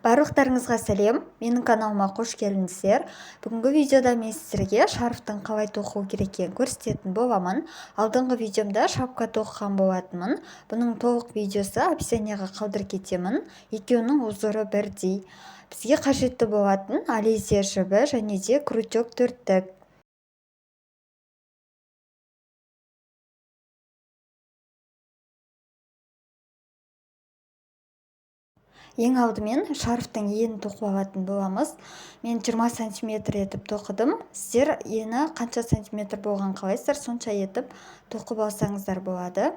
Барлықтарыңызға сәлем, менің каналыма қош келдіңіздер. Бүгінгі видеода мен сіздерге шарфтың қалай тоқу керек екенін көрсететін боламын. Алдыңғы видеомда шапка тоқыған болатынмын. Бұның толық видеосы описанияға қалдырып кетемін. Екеуінің узоры бірдей. Бізге қажетті болатын алезия жібі және де крючок төрттік. Ең алдымен шарфтың енін тоқып алатын боламыз. Мен 20 сантиметр етіп тоқыдым. Сіздер ені қанша сантиметр болған қалайсыздар, сонша етіп тоқып алсаңыздар болады.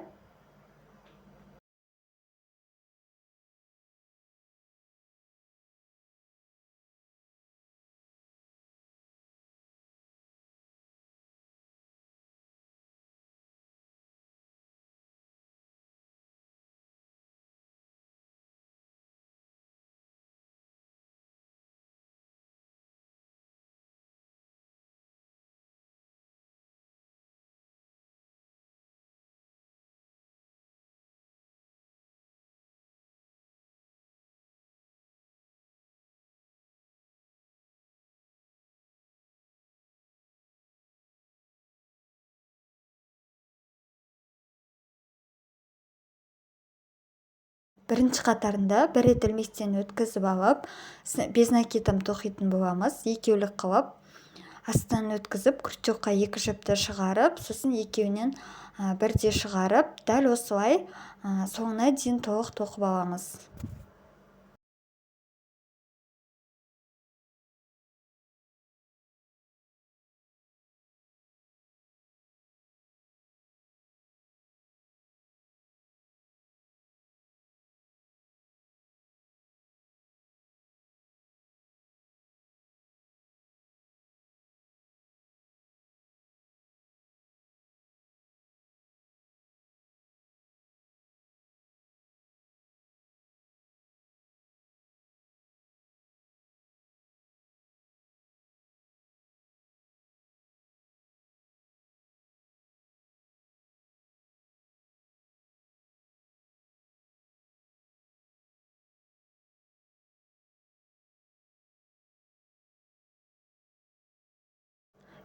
Бірінші қатарында бір рет ілмектен өткізіп алып, без накидом тоқитын боламыз. Екеулік қылып, астынан өткізіп, крючокқа екі жіпті шығарып, сосын екеуінен бірде шығарып, дәл осылай соңына дейін толық тоқып аламыз.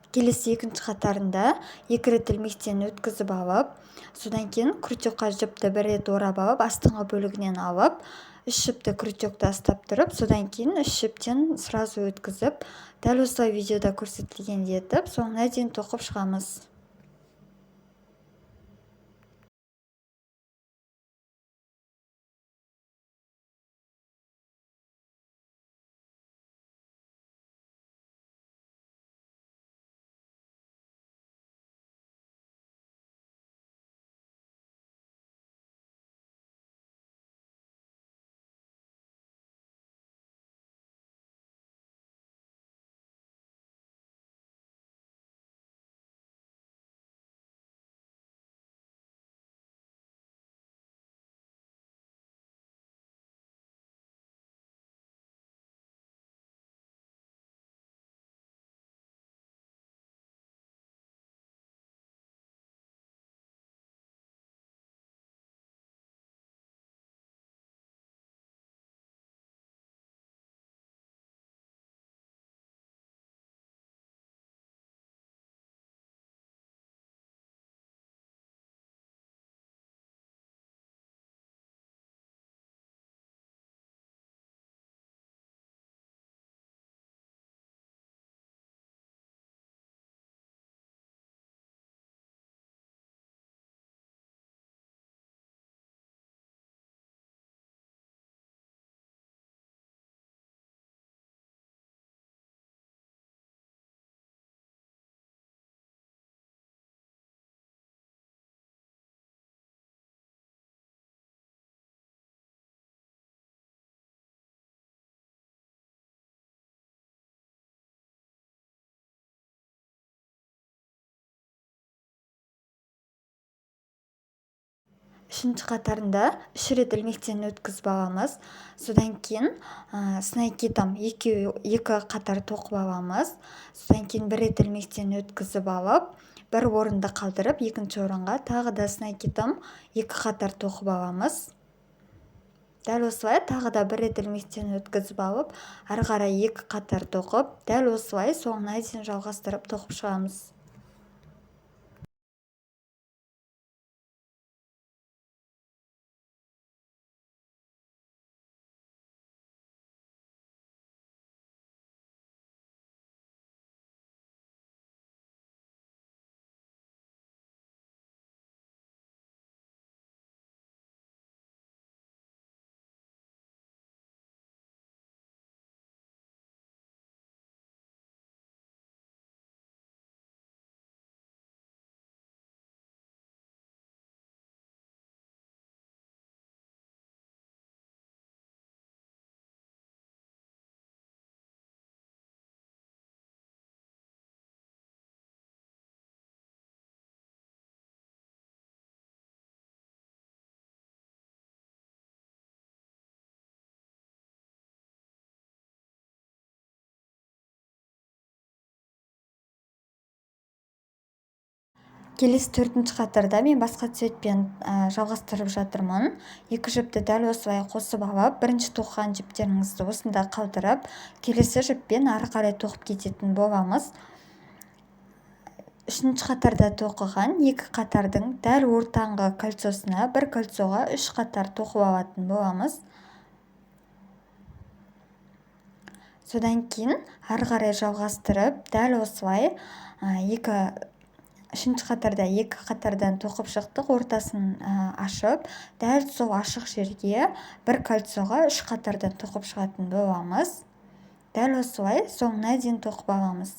Келесі екінші қатарында екі рет ілмектен өткізіп алып, содан кейін крючокқа жіпті бір рет орап алып, астыңғы бөлігінен алып, үш жіпті крючокта ұстап тұрып, содан кейін үш жіптен сразу өткізіп, дәл осылай видеода көрсетілгендей етіп, соңына дейін тоқып шығамыз. Үшінші қатарында үш рет ілмектен өткізіп аламыз. Содан кейін снайкитом екі қатар тоқып аламыз. Содан кейін бір рет ілмектен өткізіп алып, бір орынды қалдырып, екінші орынға тағы да снайкитом екі қатар тоқып аламыз. дәл осылай тағы да бір рет ілмектен өткізіп алып ары қарай 2 қатар тоқып дәл осылай соңына дейін жалғастырып тоқып шығамыз. Келесі 4-ші қатарда мен басқа цветпен жалғастырып жатырмын. 2 жіпті дәл осылай қосып алып, бірінші тоқыған жіптеріңізді осында қалдырып, келесі жіппен ары қарай тоқып кететін боламыз. 3-ші қатарда тоқыған 2 қатардың дәл ортаңғы кольцосына, бір кольцоға 3 қатар тоқып алатын боламыз. Содан кейін ары қарай жалғастырып, дәл осылай 3-ші қатарда 2 қатардан тоқып шықтық, ортасын ашып, дәл сол ашық жерге бір кольцоға 3 қатардан тоқып шығатын боламыз. Дәл осылай соңына дейін тоқып аламыз.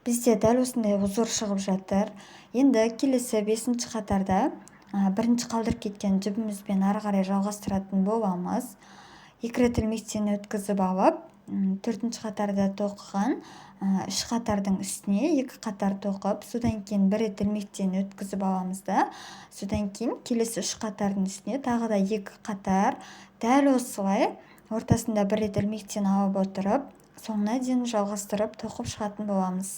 Бізде дәл осындай узор шығып жатыр. Енді келесі 5-ші қатарда бірінші қалдырып кеткен жібімізбен ары қарай жалғастыратын боламыз. 2 рет ілмектен өткізіп алып, 4-ші қатарда тоқыған 3 қатардың үстіне 2 қатар тоқып, содан кейін 1 рет ілмектен өткізіп аламыз да, содан кейін келесі 3 қатардың үстіне тағы да 2 қатар, дәл осылай ортасында 1 рет ілмектен алып отырып, соңына дейін жалғастырып тоқып шығатын боламыз.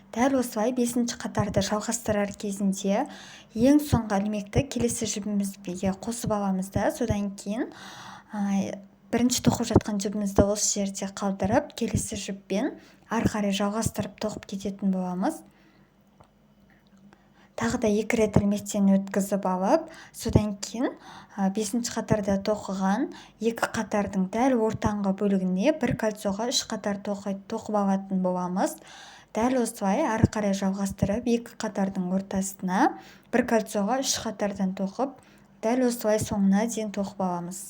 Дәл осылай 5-ші қатарды жалғастырар кезінде ең соңғы ілмекті келесі жібімізге қосып аламыз да, содан кейін бірінші тоқып жатқан жібімізді осы жерде қалдырып, келесі жіппен ары қарай жалғастырып тоқып кететін боламыз. Тағы да 2 рет ілмектен өткізіп алып, содан кейін 5-ші қатарда тоқыған 2 қатардың дәл ортаңғы бөлігіне бір кольцоға 3 қатар тоқып алатын боламыз. Дәл осылай ары қарай жалғастырып, 2 қатардың ортасына бір кольцоға 3 қатардан тоқып, дәл осылай соңына дейін тоқып аламыз.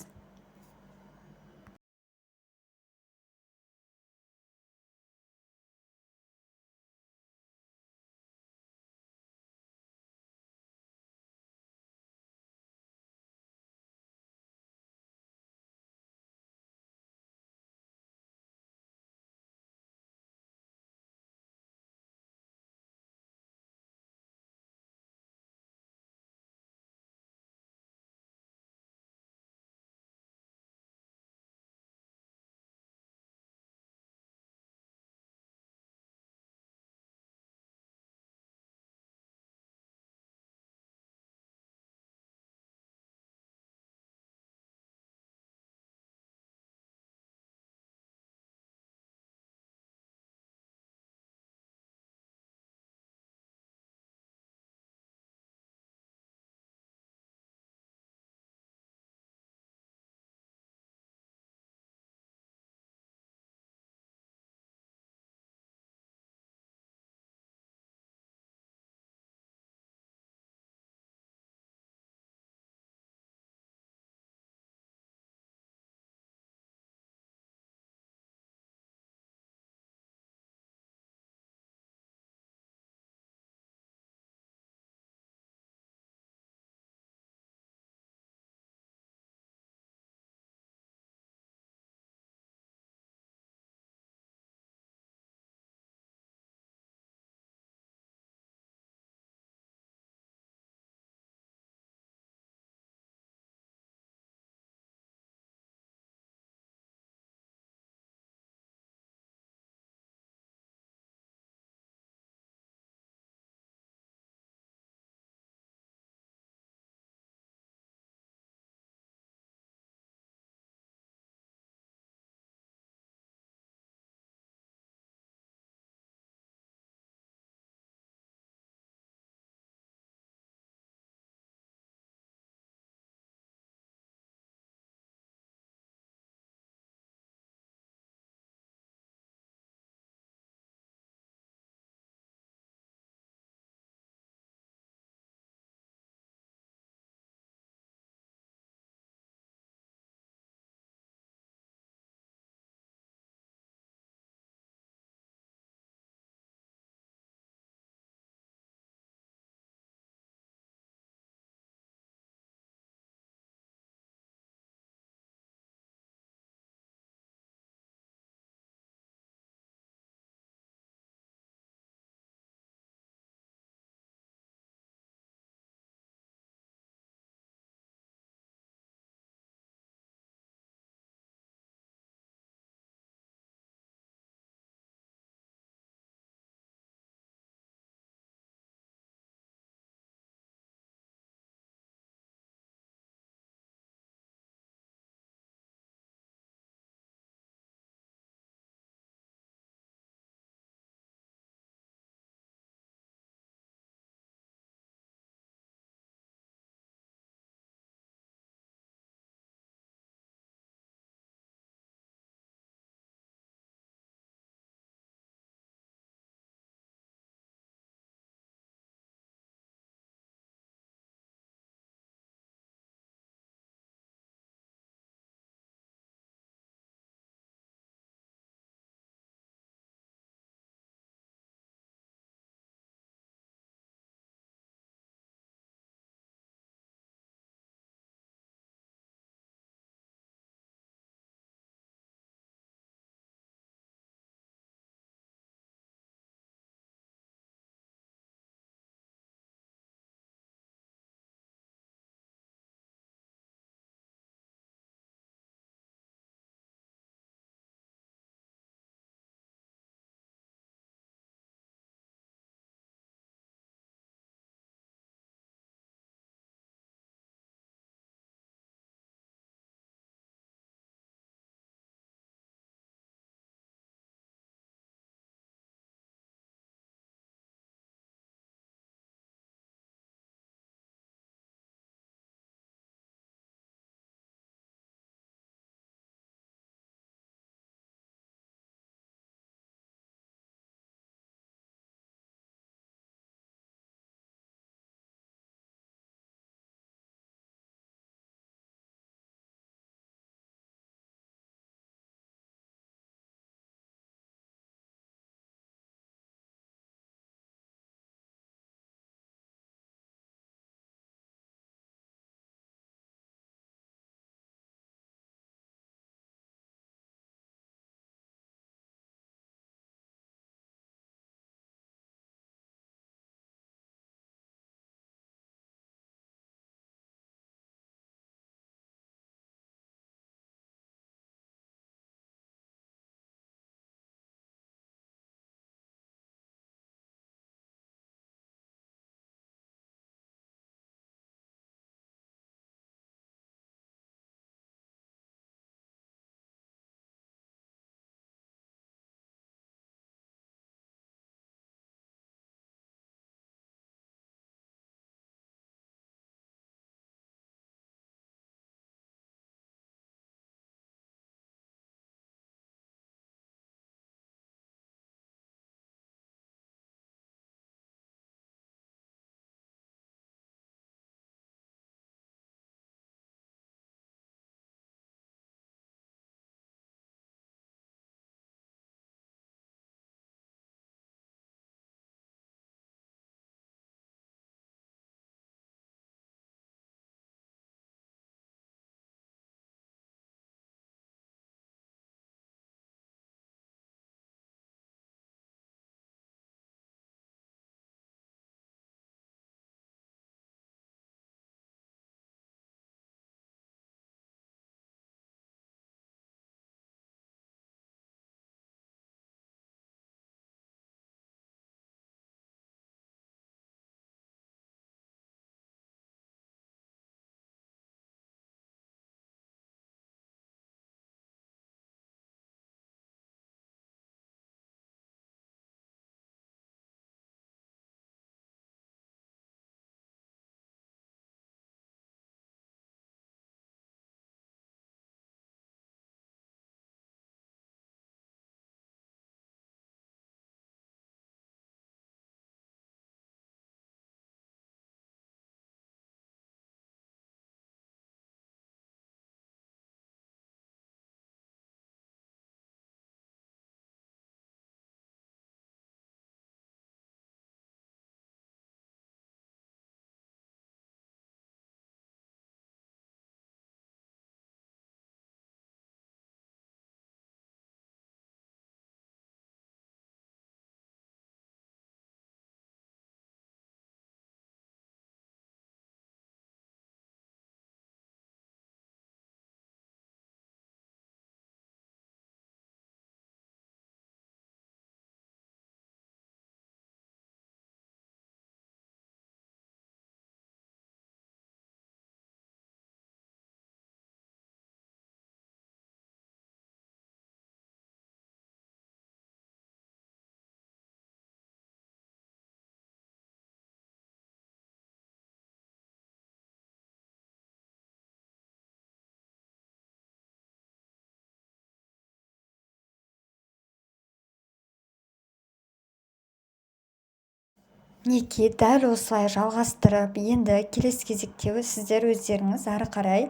мінекей дәл осылай жалғастырып енді келесі кезекте сіздер өздеріңіз әрі қарай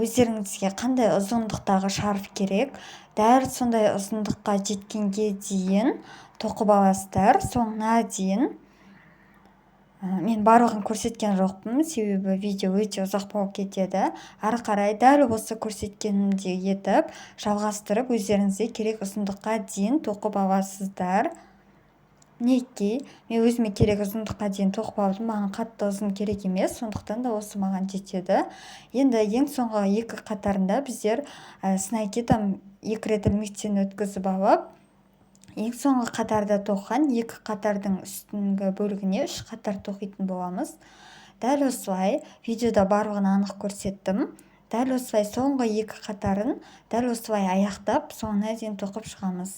өздеріңізге қандай ұзындықтағы шарф керек дәл сондай ұзындыққа жеткенге дейін тоқып аласыздар соңына дейін. Мен барлығын көрсеткен жоқпын, себебі видео өте ұзақ болып кетеді. Әрі қарай дәл осы көрсеткенімдей етіп жалғастырып өздеріңізге керек ұзындыққа дейін тоқып аласыздар. Мінекей, мен өзіме керек ұзындыққа дейін тоқып алдым, маған қатты ұзын керек емес, сондықтан да осы маған жетеді. Енді ең соңғы екі қатарында біздер снайкидан 2 рет ілмектен өткізіп алып, ең соңғы қатарда тоққан екі қатардың үстіңгі бөлігіне 3 қатар тоқитын боламыз. Дәл осылай видеода барлығын анық көрсеттім. Дәл осылай соңғы екі қатарын дәл осылай аяқтап соңына дейін тоқып шығамыз.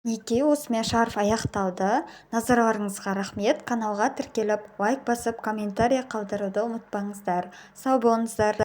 мінекей осымен шарф аяқталды. Назарларыңызға рахмет. Каналға тіркеліп лайк басып комментарий қалдыруды ұмытпаңыздар. Сау болыңыздар.